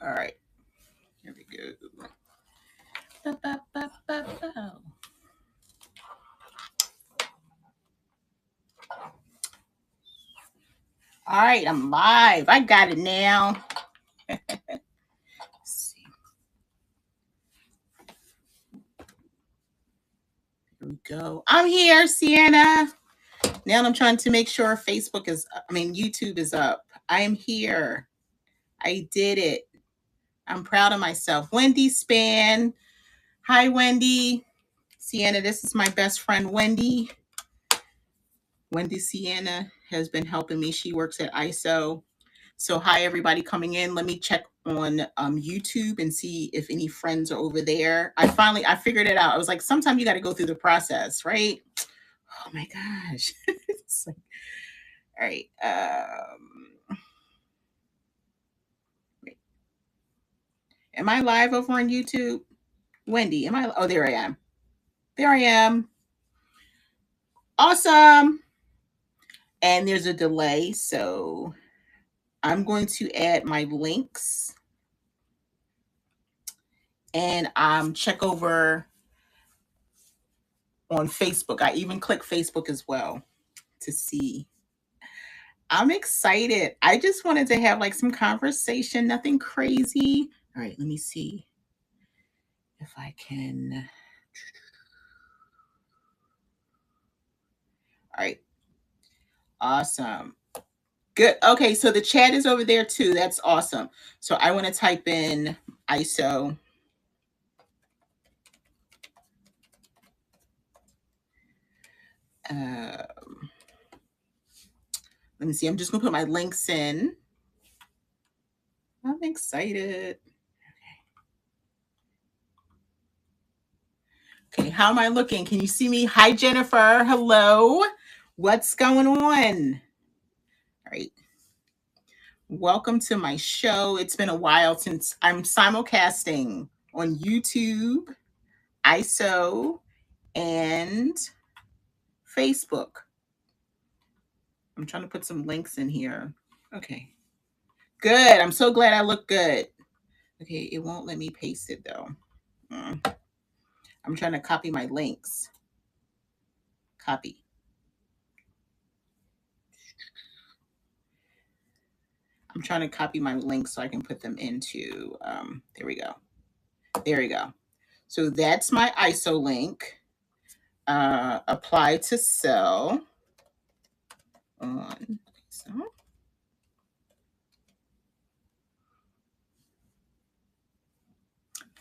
All right, here we go. Ba-ba-ba-ba-ba. All right, I'm live. I got it now. Let's see. Here we go. I'm here, Sienna. Now I'm trying to make sure YouTube is up. I am here. I did it. I'm proud of myself. Wendy Span. Hi, Wendy. Sienna, this is my best friend, Wendy. Wendy Sienna has been helping me. She works at ISO. So, hi, everybody coming in. Let me check on YouTube and see if any friends are over there. I figured it out. I was like, sometimes you got to go through the process, right? Oh my gosh. It's like, all right. Wait. Am I live over on YouTube? Wendy, am I? Oh, there I am. There I am. Awesome. And there's a delay. So I'm going to add my links and check over on Facebook. I even click Facebook as well to see. I'm excited. I just wanted to have like some conversation, nothing crazy. All right, let me see if I can. All right. Awesome. Good. Okay, so the chat is over there too. That's awesome. So I want to type in ISO. Let me see. I'm just going to put my links in. I'm excited. Okay, how am I looking? Can you see me? Hi, Jennifer. Hello. What's going on? All right. Welcome to my show. It's been a while since I'm simulcasting on YouTube, ISO, and Facebook. I'm trying to put some links in here. Okay. Good. I'm so glad I look good. Okay, it won't let me paste it though. I'm trying to copy my links. Copy. I'm trying to copy my links so I can put them into, there we go. There we go. So that's my ISO link. Apply to sell on ISO.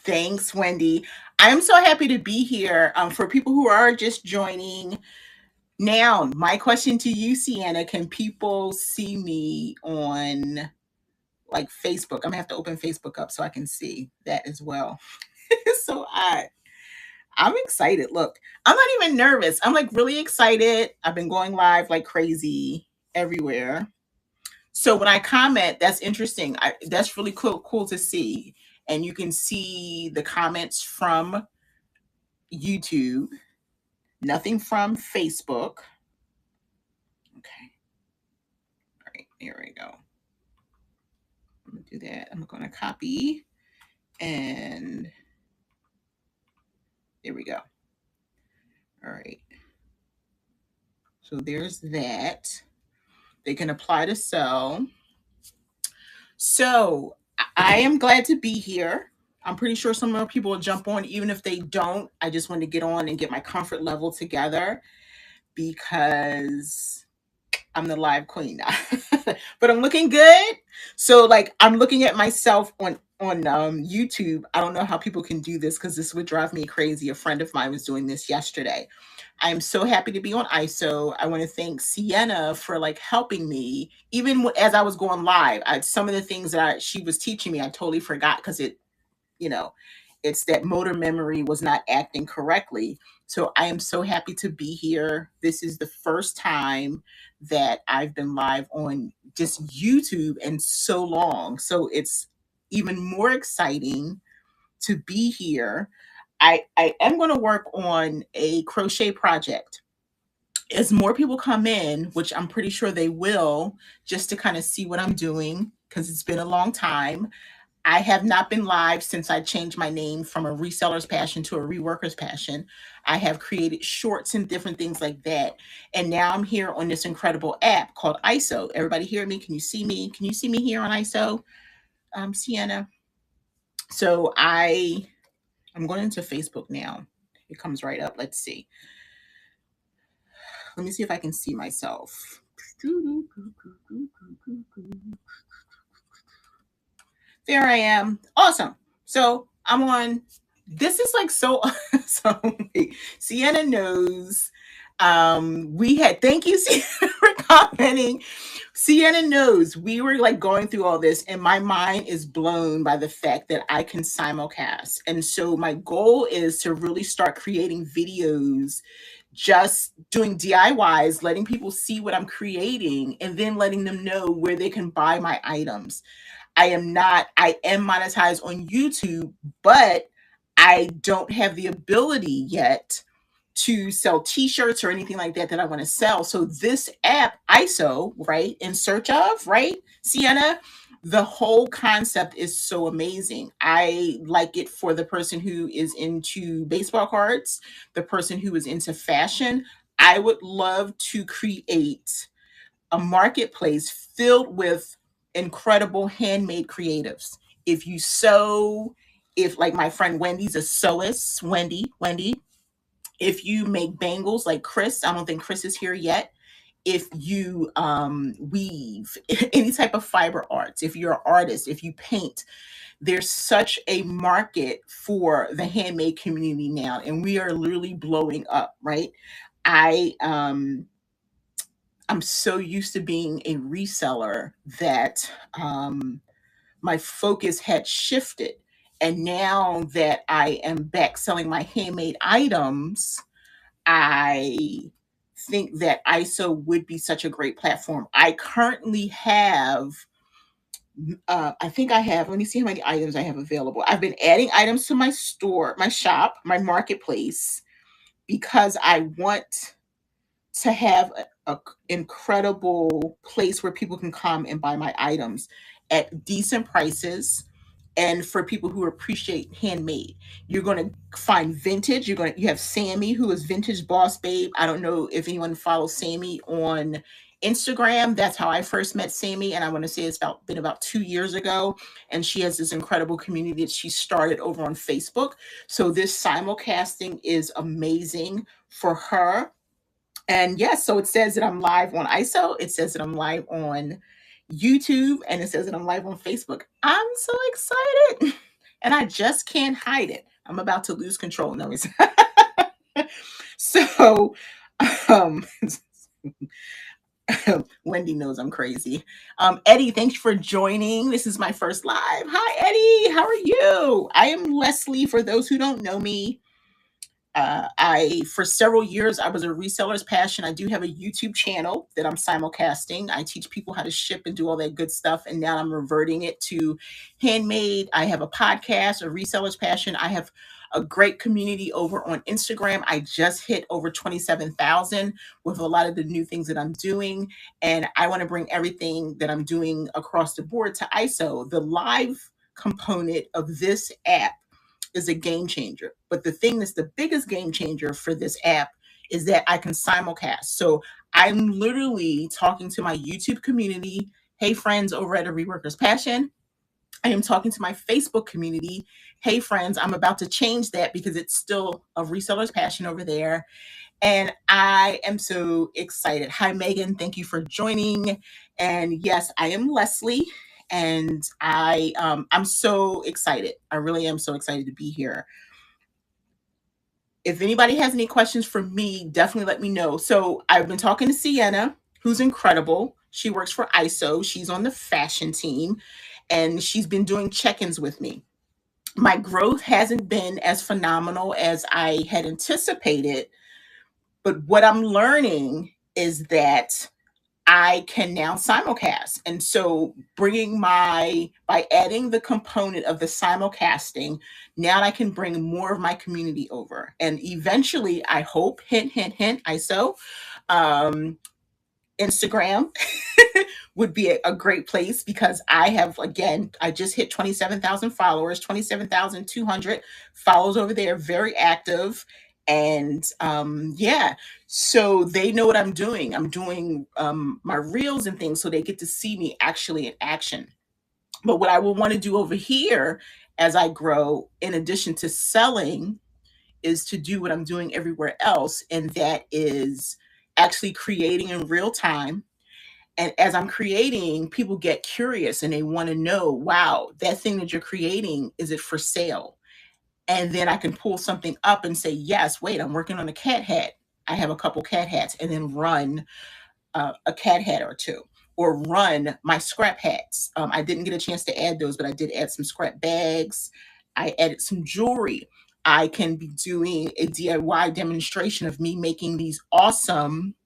Thanks, Wendy. I'm so happy to be here. For people who are just joining, now my question to you, Sienna, can people see me on like Facebook? I'm gonna have to open Facebook up so I can see that as well. So I'm excited. Look, I'm not even nervous. I'm like really excited. I've been going live like crazy everywhere. So when I comment, that's interesting. That's really cool to see. And you can see the comments from YouTube, nothing from Facebook. Okay. All right, here we go. I'm gonna do that. I'm gonna copy and there we go. All right. So there's that. They can apply to sell. So I am glad to be here. I'm pretty sure some more people will jump on. Even if they don't, I just want to get on and get my comfort level together because I'm the live queen now. But I'm looking good. So like I'm looking at myself on YouTube. I don't know how people can do this because this would drive me crazy. A friend of mine was doing this yesterday. I'm so happy to be on ISO. I want to thank Sienna for like helping me, even as I was going live. Some of the things that she was teaching me, I totally forgot because you know, it's that motor memory was not acting correctly. So I am so happy to be here. This is the first time that I've been live on just YouTube in so long. So it's even more exciting to be here. I am going to work on a crochet project. As more people come in, which I'm pretty sure they will, just to kind of see what I'm doing, because it's been a long time. I have not been live since I changed my name from a reseller's passion to a reworker's passion. I have created shorts and different things like that. And now I'm here on this incredible app called ISO. Everybody hear me? Can you see me? Can you see me here on ISO, Sienna? So I'm going into Facebook now. It comes right up. Let's see. Let me see if I can see myself. There I am. Awesome. So I'm on. This is like so. So Sienna knows. We had. Thank you, Sienna, for commenting. Sienna knows we were like going through all this, and my mind is blown by the fact that I can simulcast. And so my goal is to really start creating videos, just doing DIYs, letting people see what I'm creating, and then letting them know where they can buy my items. I am monetized on YouTube, but I don't have the ability yet to sell t-shirts or anything like that I want to sell. So this app, ISO, right, in search of, right, Sienna, the whole concept is so amazing. I like it for the person who is into baseball cards, the person who is into fashion. I would love to create a marketplace filled with incredible handmade creatives. If you sew, if like my friend Wendy's a sewist, Wendy, if you make bangles like Chris, I don't think Chris is here yet. If you weave any type of fiber arts, if you're an artist, if you paint, there's such a market for the handmade community now, and we are literally blowing up, right? I'm so used to being a reseller that my focus had shifted. And now that I am back selling my handmade items, I think that ISO would be such a great platform. I currently have, I think I have, let me see how many items I have available. I've been adding items to my store, my shop, my marketplace, because I want to have a incredible place where people can come and buy my items at decent prices, and for people who appreciate handmade. You're going to find vintage. You have Sammy, who is Vintage Boss Babe. I don't know if anyone follows Sammy on Instagram. That's how I first met Sammy, and I want to say it's been about 2 years ago. And she has this incredible community that she started over on Facebook. So this simulcasting is amazing for her. And yes, so it says that I'm live on ISO. It says that I'm live on YouTube, and it says that I'm live on Facebook. I'm so excited, and I just can't hide it. I'm about to lose control. No, it's so. Um, Wendy knows I'm crazy. Eddie, thanks for joining. This is my first live. Hi, Eddie. How are you? I am Leslie. For those who don't know me, for several years, I was a reseller's passion. I do have a YouTube channel that I'm simulcasting. I teach people how to ship and do all that good stuff. And now I'm reverting it to handmade. I have a podcast, a reseller's passion. I have a great community over on Instagram. I just hit over 27,000 with a lot of the new things that I'm doing. And I want to bring everything that I'm doing across the board to ISO. The live component of this app is a game changer. But the thing that's the biggest game changer for this app is that I can simulcast. So I'm literally talking to my YouTube community. Hey, friends over at A Reworker's Passion. I am talking to my Facebook community. Hey, friends, I'm about to change that because it's still a reseller's passion over there. And I am so excited. Hi, Megan. Thank you for joining. And yes, I am Leslie. And I'm so excited. I really am so excited to be here. If anybody has any questions for me, definitely let me know. So I've been talking to Sienna, who's incredible. She works for ISO. She's on the fashion team, and she's been doing check-ins with me. My growth hasn't been as phenomenal as I had anticipated, but what I'm learning is that I can now simulcast. And so by adding the component of the simulcasting, now I can bring more of my community over. And eventually, I hope, hint, hint, hint, ISO, Instagram would be a great place because I have, again, I just hit 27,000 followers, 27,200 follows over there, very active. And yeah, so they know what I'm doing. I'm doing my reels and things so they get to see me actually in action. But what I will want to do over here as I grow, in addition to selling, is to do what I'm doing everywhere else. And that is actually creating in real time. And as I'm creating, people get curious and they want to know, wow, that thing that you're creating, is it for sale? And then I can pull something up and say, yes, wait, I'm working on a cat hat. I have a couple cat hats, and then run a cat hat or two, or run my scrap hats. I didn't get a chance to add those, but I did add some scrap bags. I added some jewelry. I can be doing a DIY demonstration of me making these awesome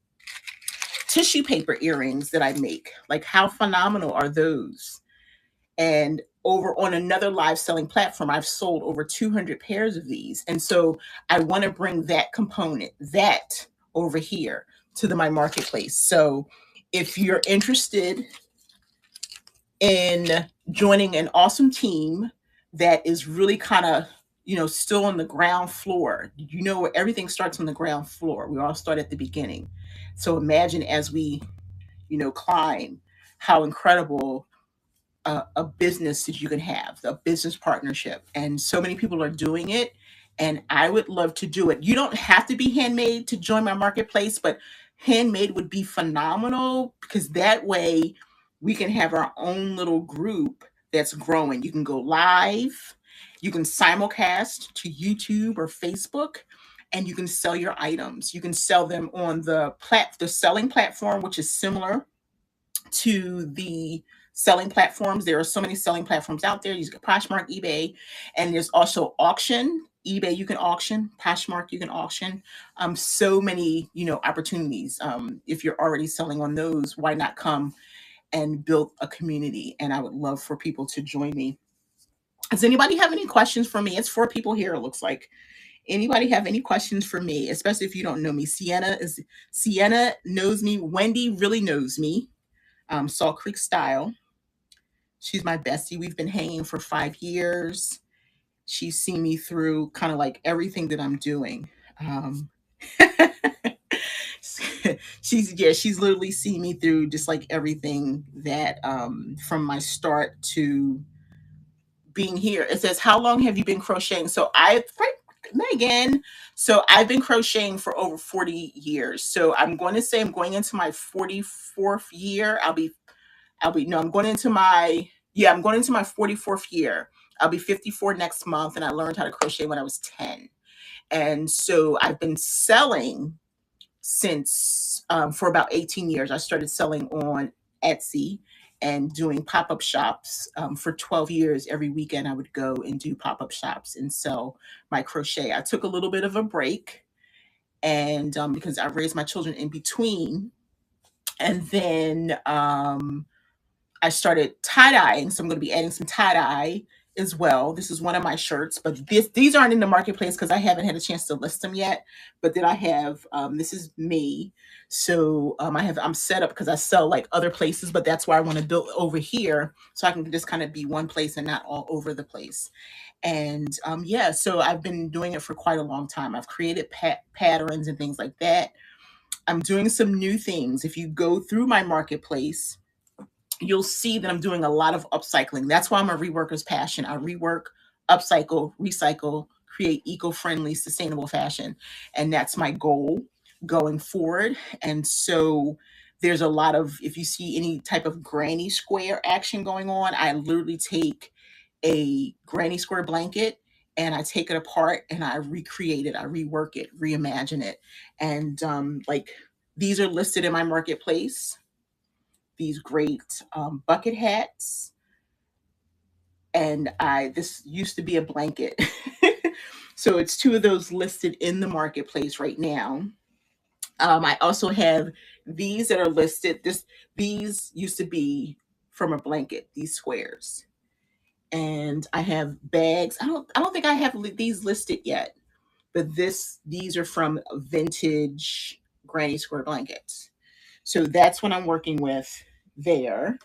tissue paper earrings that I make. Like, how phenomenal are those? And over on another live selling platform, I've sold over 200 pairs of these. And so I want to bring that component, that over here to my marketplace. So if you're interested in joining an awesome team that is really kind of, still on the ground floor, where everything starts on the ground floor. We all start at the beginning. So imagine as we, climb, how incredible a business that you can have, a business partnership. And so many people are doing it. And I would love to do it. You don't have to be handmade to join my marketplace, but handmade would be phenomenal because that way we can have our own little group that's growing. You can go live, you can simulcast to YouTube or Facebook, and you can sell your items. You can sell them on the selling platform, which is similar to the selling platforms. There are so many selling platforms out there. You get Poshmark, eBay, and there's also auction. eBay, you can auction. Poshmark, you can auction. So many, opportunities. If you're already selling on those, why not come and build a community? And I would love for people to join me. Does anybody have any questions for me? It's 4 people here, it looks like. Anybody have any questions for me? Especially if you don't know me. Sienna knows me. Wendy really knows me. Salt Creek Style. She's my bestie. We've been hanging for 5 years. She's seen me through kind of like everything that I'm doing. She's literally seen me through just like everything that from my start to being here. It says, how long have you been crocheting? So Megan. So I've been crocheting for over 40 years. So I'm going to say I'm going into my 44th year. No, I'm going into my 44th year. I'll be 54 next month, and I learned how to crochet when I was 10. And so I've been selling since for about 18 years. I started selling on Etsy and doing pop-up shops for 12 years. Every weekend I would go and do pop-up shops and sell my crochet. I took a little bit of a break, and because I raised my children in between. And then I started tie-dyeing, so I'm going to be adding some tie-dye as well. This is one of my shirts, but these aren't in the marketplace because I haven't had a chance to list them yet. But then I have this is me. So I'm set up because I sell like other places, but that's why I want to build over here so I can just kind of be one place and not all over the place. And yeah, so I've been doing it for quite a long time. I've created patterns and things like that. I'm doing some new things. If you go through my marketplace, you'll see that I'm doing a lot of upcycling. That's why I'm a reworker's passion. I rework, upcycle, recycle, create eco-friendly, sustainable fashion. And that's my goal going forward. And so there's a lot of, if you see any type of granny square action going on, I literally take a granny square blanket and I take it apart and I recreate it, I rework it, reimagine it. And like these are listed in my marketplace, these great bucket hats. And this used to be a blanket. So it's 2 of those listed in the marketplace right now. I also have these that are listed. These used to be from a blanket, these squares. And I have bags. I don't think I have these listed yet, but these are from vintage granny square blankets. So that's what I'm working with. there.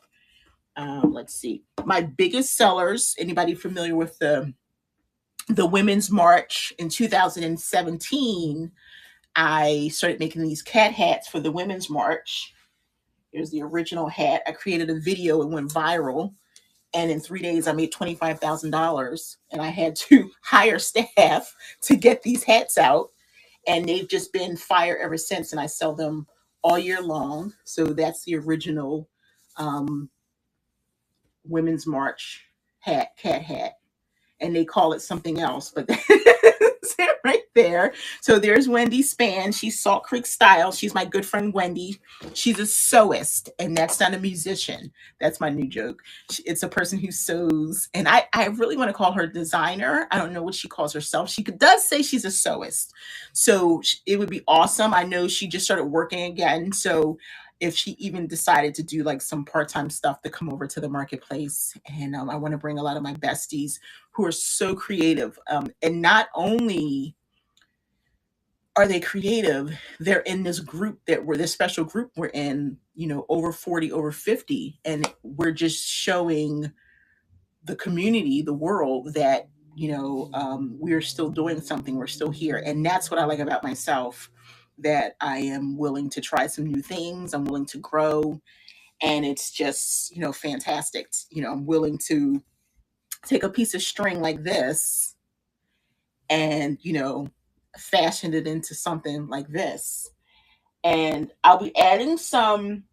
Let's see. My biggest sellers, anybody familiar with the Women's March in 2017, I started making these cat hats for the Women's March. Here's the original hat. I created a video, it went viral. And in 3 days, I made $25,000. And I had to hire staff to get these hats out. And they've just been fire ever since. And I sell them all year long. So that's the original um, Women's March hat, cat hat. And they call it something else, but that's it right there. So there's Wendy Span. She's Salt Creek Style. She's my good friend Wendy. She's a sewist, and that's not a musician. That's my new joke. It's a person who sews, and I really want to call her a designer. I don't know what she calls herself. She does say she's a sewist, so it would be awesome. I know she just started working again, so if she even decided to do like some part-time stuff to come over to the marketplace. And I want to bring a lot of my besties who are so creative. And not only are they creative, they're in this group that we're this special group we're in, over 40, over 50. And we're just showing the community, the world that, we're still doing something, we're still here. And that's what I like about myself, that I am willing to try some new things. I'm willing to grow. And it's just, fantastic. I'm willing to take a piece of string like this and, fashion it into something like this. And I'll be adding some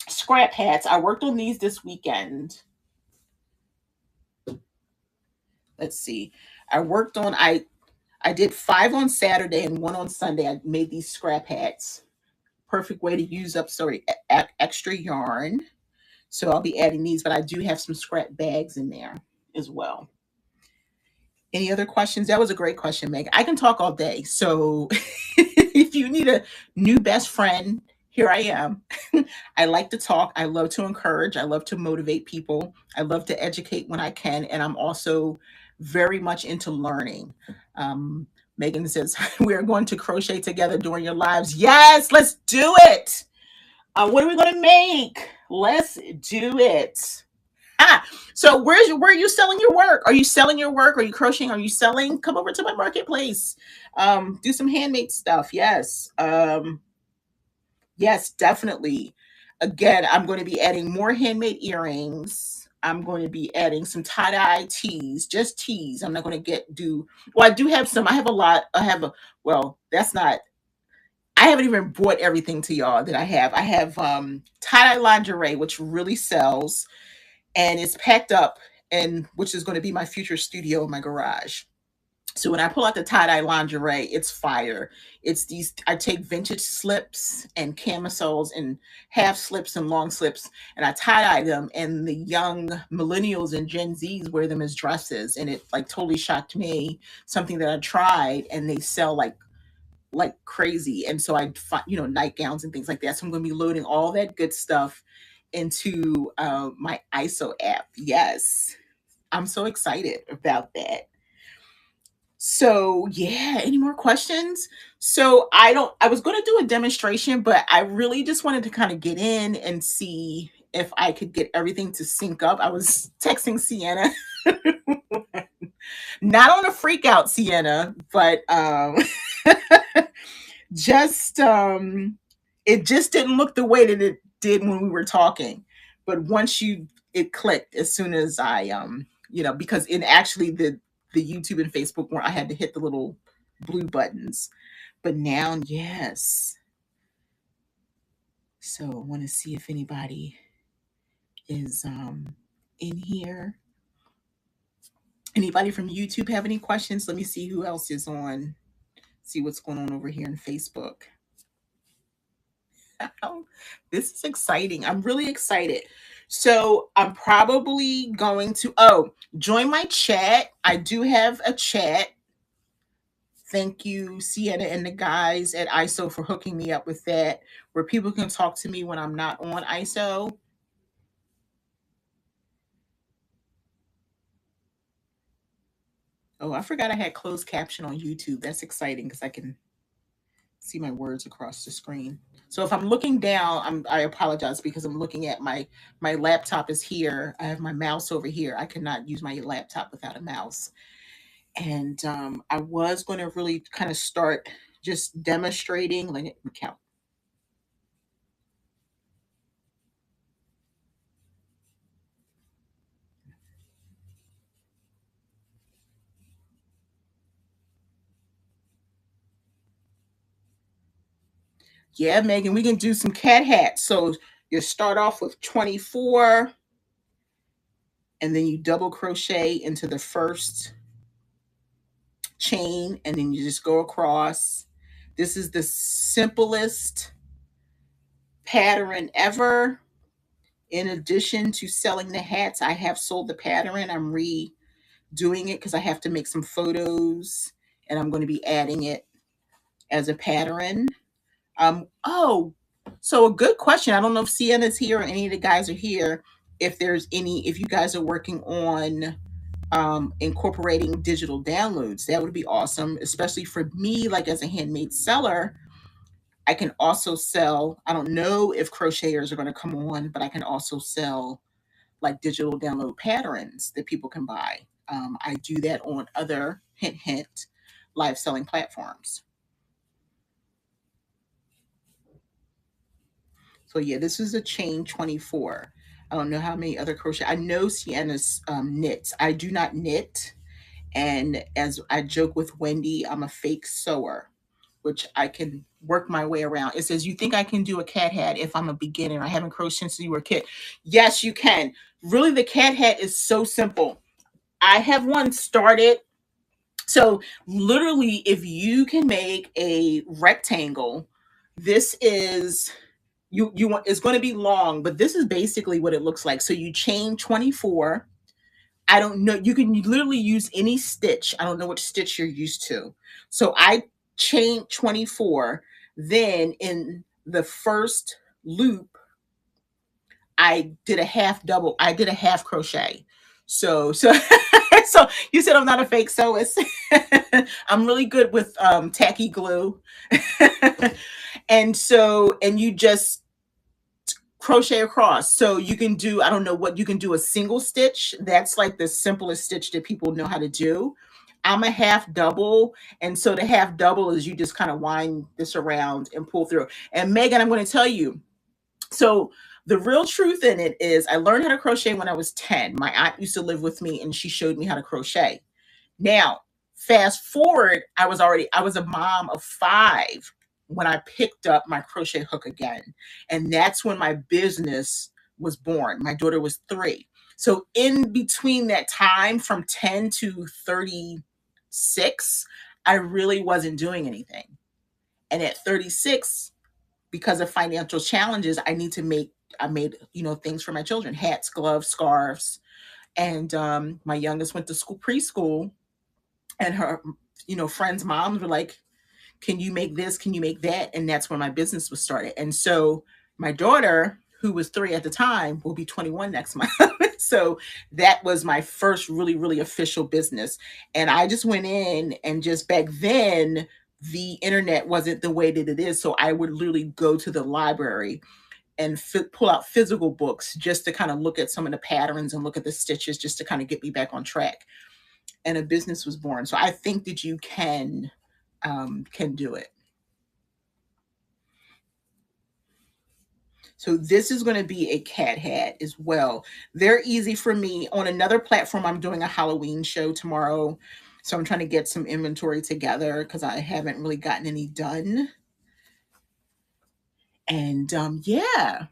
scrap hats. I worked on these this weekend. Let's see. I did 5 on Saturday and 1 on Sunday. I made these scrap hats. Perfect way to use up extra yarn. So I'll be adding these, but I do have some scrap bags in there as well. Any other questions? That was a great question, Meg. I can talk all day. So if you need a new best friend, here I am. I like to talk. I love to encourage. I love to motivate people. I love to educate when I can. And I'm also very much into learning. Megan says, we are going to crochet together during your lives. Yes, let's do it. What are we going to make? Let's do it. So where are you selling your work? Are you selling your work? Are you crocheting? Are you selling? Come over to my marketplace. Do some handmade stuff. Yes. Yes, definitely. Again, I'm going to be adding more handmade earrings. I'm going to be adding some tie-dye tees, just tees. I'm not going to well, I do have some. I have a lot. That's not, I haven't even brought everything to y'all that I have. I have tie-dye lingerie, which really sells, and it's packed up, and which is going to be my future studio in my garage. So when I pull out the tie-dye lingerie, it's fire. It's these, I take vintage slips and camisoles and half slips and long slips, and I tie-dye them, and the young millennials and Gen Zs wear them as dresses, and it like totally shocked me. Something that I tried, and they sell like crazy. And so I find, nightgowns and things like that. So I'm going to be loading all that good stuff into my ISO app. Yes, I'm so excited about that. So yeah, any more questions? So I was going to do a demonstration, but I really just wanted to kind of get in and see if I could get everything to sync up. I was texting Sienna. Not on a freak out, Sienna, but just it just didn't look the way that it did when we were talking. But once it clicked as soon as I because in actually the YouTube and Facebook where I had to hit the little blue buttons. But now, yes. So I want to see if anybody is in here. Anybody from YouTube have any questions? Let me see who else is on. See what's going on over here in Facebook. This is exciting. I'm really excited. So I'm probably going to join my chat. I do have a chat. Thank you, Sienna and the guys at ISO for hooking me up with that, where people can talk to me when I'm not on ISO. Oh, I forgot I had closed caption on YouTube. That's exciting because I can see my words across the screen. So if I'm looking down, I apologize because I'm looking at my laptop is here. I have my mouse over here. I cannot use my laptop without a mouse. And I was going to really kind of start just demonstrating. Let me count. Yeah, Megan, we can do some cat hats. So you start off with 24 and then you double crochet into the first chain and then you just go across. This is the simplest pattern ever. In addition to selling the hats, I have sold the pattern. I'm redoing it because I have to make some photos and I'm going to be adding it as a pattern. Oh, so a good question. I don't know if Sienna's here or any of the guys are here. If you guys are working on incorporating digital downloads, that would be awesome, especially for me, like as a handmade seller. I can also sell, I don't know if crocheters are going to come on, but I can also sell like digital download patterns that people can buy. I do that on other hint hint live selling platforms. So yeah, this is a chain 24. I don't know how many other crochet. I know Sienna's knits. I do not knit. And as I joke with Wendy, I'm a fake sewer, which I can work my way around. It says, you think I can do a cat hat if I'm a beginner? I haven't crocheted since you were a kid. Yes, you can. Really, the cat hat is so simple. I have one started. So literally, if you can make a rectangle, this is you want it's going to be long, but this is basically what it looks like. So you chain 24. I don't know, you can literally use any stitch. I don't know which stitch you're used to. So I chained 24. Then in the first loop, I did a half double. I did a half crochet. So so you said I'm not a fake sewist. I'm really good with tacky glue. And you just crochet across. So you can do, I don't know what, you can do a single stitch. That's like the simplest stitch that people know how to do. I'm a half double. And so the half double is you just kind of wind this around and pull through. And Megan, I'm going to tell you, so the real truth in it is I learned how to crochet when I was 10. My aunt used to live with me and she showed me how to crochet. Now, fast forward, I was a mom of 5 when I picked up my crochet hook again. And that's when my business was born. My daughter was 3. So in between that time from 10 to 36, I really wasn't doing anything. And at 36, because of financial challenges, I made, things for my children, hats, gloves, scarves. And my youngest went to school, preschool, and her friends' moms were like, can you make this, can you make that? And that's where my business was started. And so my daughter, who was 3 at the time, will be 21 next month. So that was my first really really official business. And I just went in, and just back then the internet wasn't the way that it is, so I would literally go to the library and pull out physical books just to kind of look at some of the patterns and look at the stitches just to kind of get me back on track. And a business was born. So I think that you can do it. So this is going to be a cat hat as well. They're easy for me. On another platform, I'm doing a Halloween show tomorrow. So I'm trying to get some inventory together because I haven't really gotten any done. And yeah,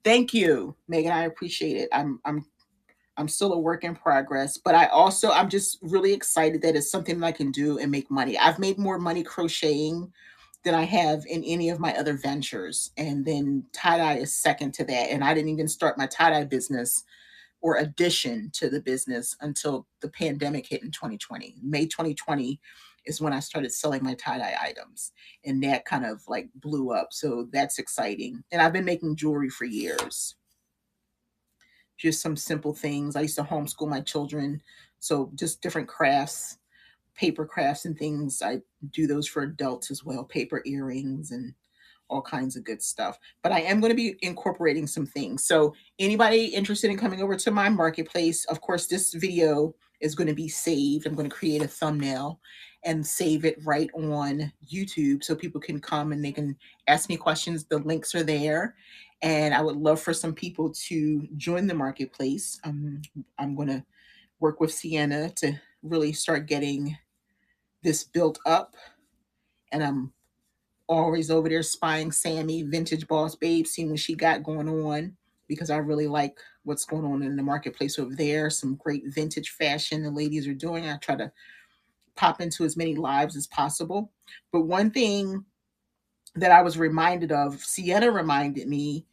thank you, Megan. I appreciate it. I'm still a work in progress, but I'm just really excited that it's something that I can do and make money. I've made more money crocheting than I have in any of my other ventures. And then tie dye is second to that. And I didn't even start my tie dye business or addition to the business until the pandemic hit in 2020. May 2020 is when I started selling my tie dye items. And that kind of like blew up. So that's exciting. And I've been making jewelry for years. Just some simple things. I used to homeschool my children. So just different crafts. paper crafts and things. I do those for adults as well, paper earrings and all kinds of good stuff. But I am going to be incorporating some things. So anybody interested in coming over to my marketplace, of course, this video is going to be saved. I'm going to create a thumbnail and save it right on YouTube so people can come and they can ask me questions. The links are there. And I would love for some people to join the marketplace. I'm going to work with Sienna to really start getting this built up. And I'm always over there spying Sammy, Vintage Boss Babe, seeing what she got going on, because I really like what's going on in the marketplace over there. Some great vintage fashion the ladies are doing. I try to pop into as many lives as possible. But one thing that I was reminded of, Sienna reminded me,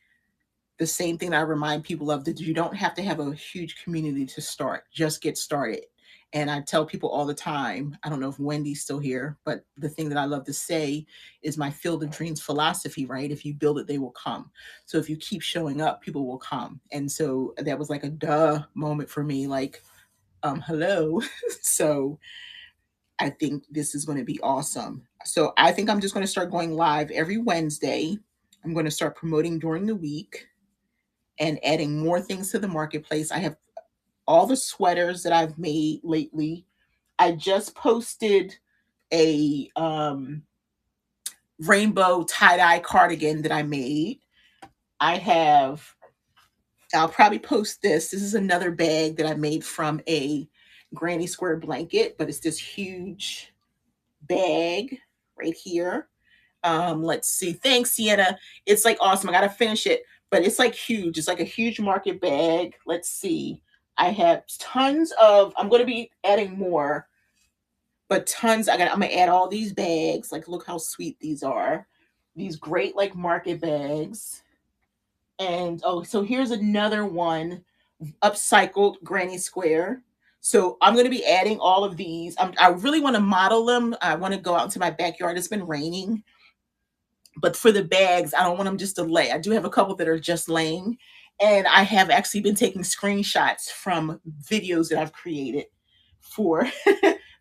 the same thing that I remind people of, that you don't have to have a huge community to start. Just get started. And I tell people all the time, I don't know if Wendy's still here, but the thing that I love to say is my Field of Dreams philosophy, right? If you build it, they will come. So if you keep showing up, people will come. And so that was like a duh moment for me, like, hello. So I think this is going to be awesome. So I think I'm just going to start going live every Wednesday. I'm going to start promoting during the week and adding more things to the marketplace. I have all the sweaters that I've made lately. I just posted a rainbow tie-dye cardigan that I made. I'll probably post this. This is another bag that I made from a granny square blanket, but it's this huge bag right here. Let's see. Thanks, Sienna. It's like awesome. I gotta finish it, but it's like huge. It's like a huge market bag. Let's see. I have tons of, I'm gonna be adding more, but tons. I'm gonna add all these bags. Like, look how sweet these are. These great like market bags. And oh, so here's another one, upcycled granny square. So I'm going to be adding all of these. I really want to model them. I want to go out into my backyard. It's been raining. But for the bags, I don't want them just to lay. I do have a couple that are just laying. And I have actually been taking screenshots from videos that I've created for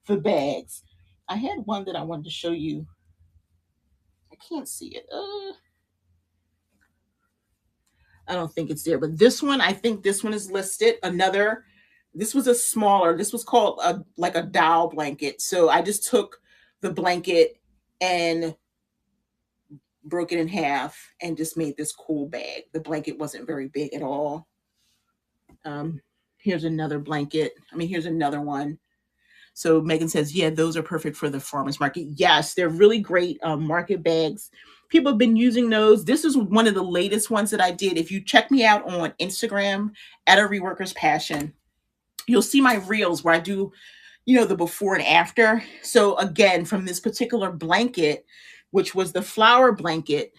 the bags. I had one that I wanted to show you. I can't see it. I don't think it's there, but this one, I think this one is listed. This was a smaller, this was called like a doll blanket. So I just took the blanket and broke it in half and just made this cool bag. The blanket wasn't very big at all. Here's another blanket. Here's another one. So Megan says, yeah, those are perfect for the farmer's market. Yes, they're really great market bags. People have been using those. This is one of the latest ones that I did. If you check me out on Instagram at A Reworker's Passion, you'll see my reels where I do, the before and after. So again, from this particular blanket, which was the flower blanket,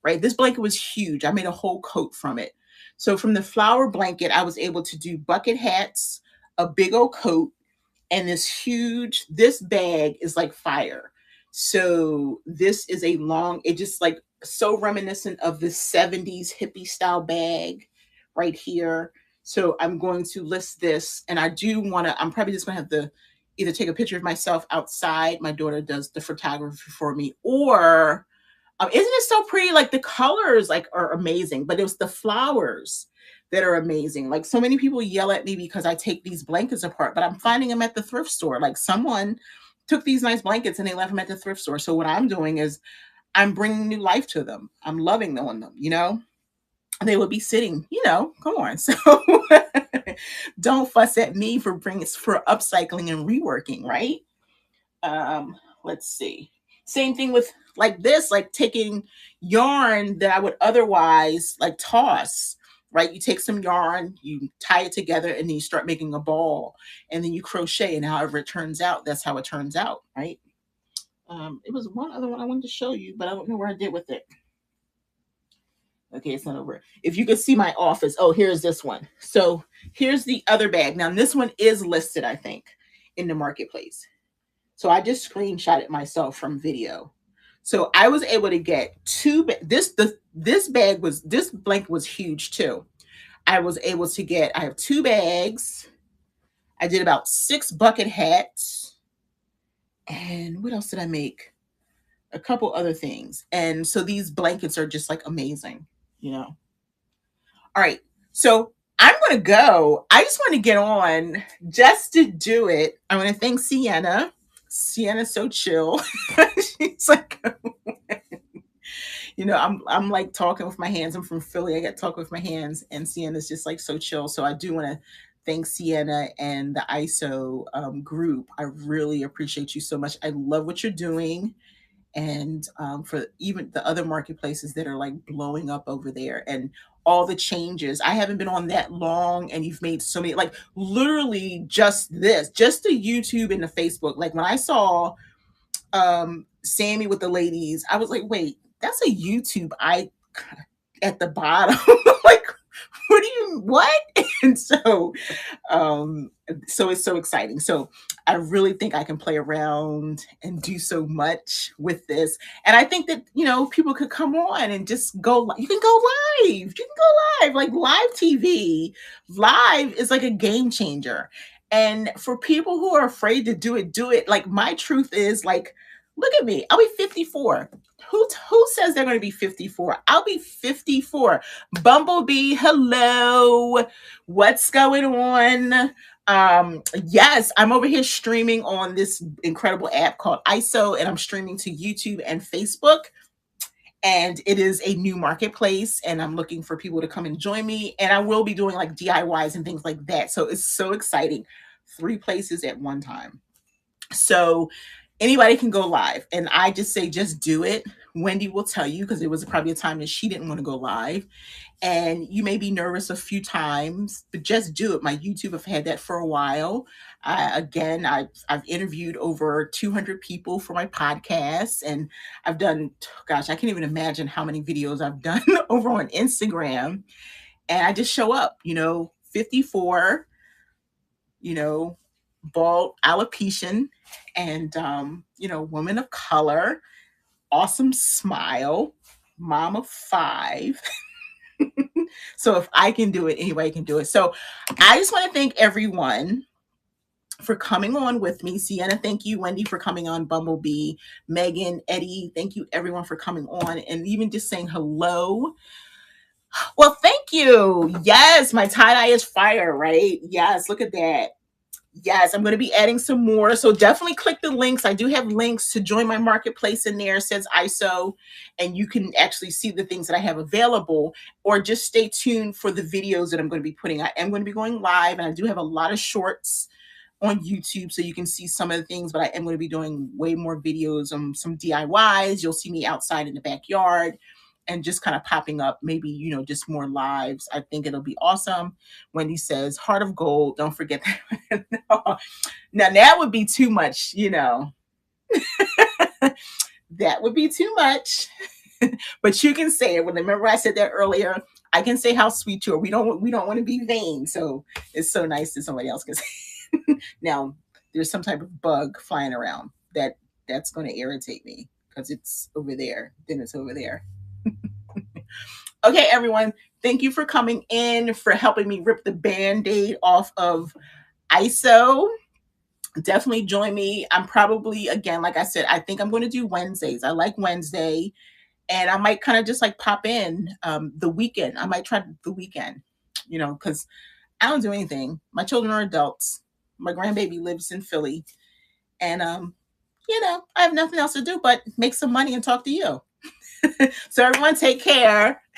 right? This blanket was huge. I made a whole coat from it. So from the flower blanket, I was able to do bucket hats, a big old coat, and this bag is like fire. So this is it just like so reminiscent of the 70s hippie style bag right here. So I'm going to list this, and I'm probably just going to have to either take a picture of myself outside. My daughter does the photography for me, or isn't it so pretty? Like the colors are amazing, but it was the flowers that are amazing. Like so many people yell at me because I take these blankets apart, but I'm finding them at the thrift store. Like someone took these nice blankets and they left them at the thrift store. So what I'm doing is I'm bringing new life to them. I'm loving them, they would be sitting, come on. So don't fuss at me for upcycling and reworking, right? Let's see. Same thing with like this, like taking yarn that I would otherwise like toss, right? You take some yarn, you tie it together, and then you start making a ball, and then you crochet, and however it turns out, that's how it turns out, right? It was one other one I wanted to show you, but I don't know where I did with it. Okay, it's not over. If you could see my office. Oh, here's this one. So here's the other bag. Now this one is listed, I think, in the marketplace. So I just screenshot it myself from video. So I was able to get this blanket was huge too. I have 2 bags. I did about 6 bucket hats. And what else did I make? A couple other things. And so these blankets are just like amazing, you know. All right. So I'm going to go. I just want to get on just to do it. I want to thank Sienna. Sienna's so chill. She's like, I'm like talking with my hands. I'm from Philly. I got to talk with my hands, and Sienna's just like so chill. So I do want to thank Sienna and the ISO group. I really appreciate you so much. I love what you're doing, and for even the other marketplaces that are like blowing up over there, and all the changes. I haven't been on that long, and you've made so many, like literally just the YouTube and the Facebook. Like when I saw Sammy with the ladies, I was like, wait, that's a YouTube at the bottom. Like, what? And so it's so exciting. So I really think I can play around and do so much with this. And I think that, people could come on and just go, you can go live. You can go live, like live TV. Live is like a game changer. And for people who are afraid to do it. Like my truth is like, look at me. I'll be 54. Who says they're going to be 54? I'll be 54. Bumblebee, hello. What's going on? Yes, I'm over here streaming on this incredible app called ISO, and I'm streaming to YouTube and Facebook. And it is a new marketplace, and I'm looking for people to come and join me. And I will be doing like DIYs and things like that. So it's so exciting. 3 places at one time. So anybody can go live. And I just say, just do it. Wendy will tell you, because there was probably a time that she didn't want to go live. And you may be nervous a few times, but just do it. My YouTube, I've had that for a while. Again, I've interviewed over 200 people for my podcast, and I've done, gosh, I can't even imagine how many videos I've done over on Instagram. And I just show up, 54, bald alopecian, and woman of color, awesome smile, mom of 5. So if I can do it, anybody can do it. So I just want to thank everyone for coming on with me. Sienna, thank you. Wendy, for coming on. Bumblebee, Megan, Eddie, thank you everyone for coming on, and even just saying hello. Well, thank you. Yes, my tie-dye is fire, right? Yes, look at that. Yes, I'm going to be adding some more. So definitely click the links. I do have links to join my marketplace in there. It says ISO, and you can actually see the things that I have available, or just stay tuned for the videos that I'm going to be putting. I am going to be going live, and I do have a lot of shorts on YouTube, so you can see some of the things, but I am going to be doing way more videos, some DIYs. You'll see me outside in the backyard and just kind of popping up, maybe, just more lives. I think it'll be awesome. Wendy says, heart of gold. Don't forget that. No. Now, that would be too much, That would be too much. But you can say it. Remember I said that earlier. I can say how sweet you are. We don't want to be vain. So it's so nice that somebody else can say. Now, there's some type of bug flying around that's going to irritate me, because it's over there. Then it's over there. Okay, everyone. Thank you for coming in, for helping me rip the Band-Aid off of ISO. Definitely join me. I'm probably, again, like I said, I think I'm going to do Wednesdays. I like Wednesday. And I might kind of just like pop in the weekend. I might try the weekend, because I don't do anything. My children are adults. My grandbaby lives in Philly. And, I have nothing else to do but make some money and talk to you. So everyone take care.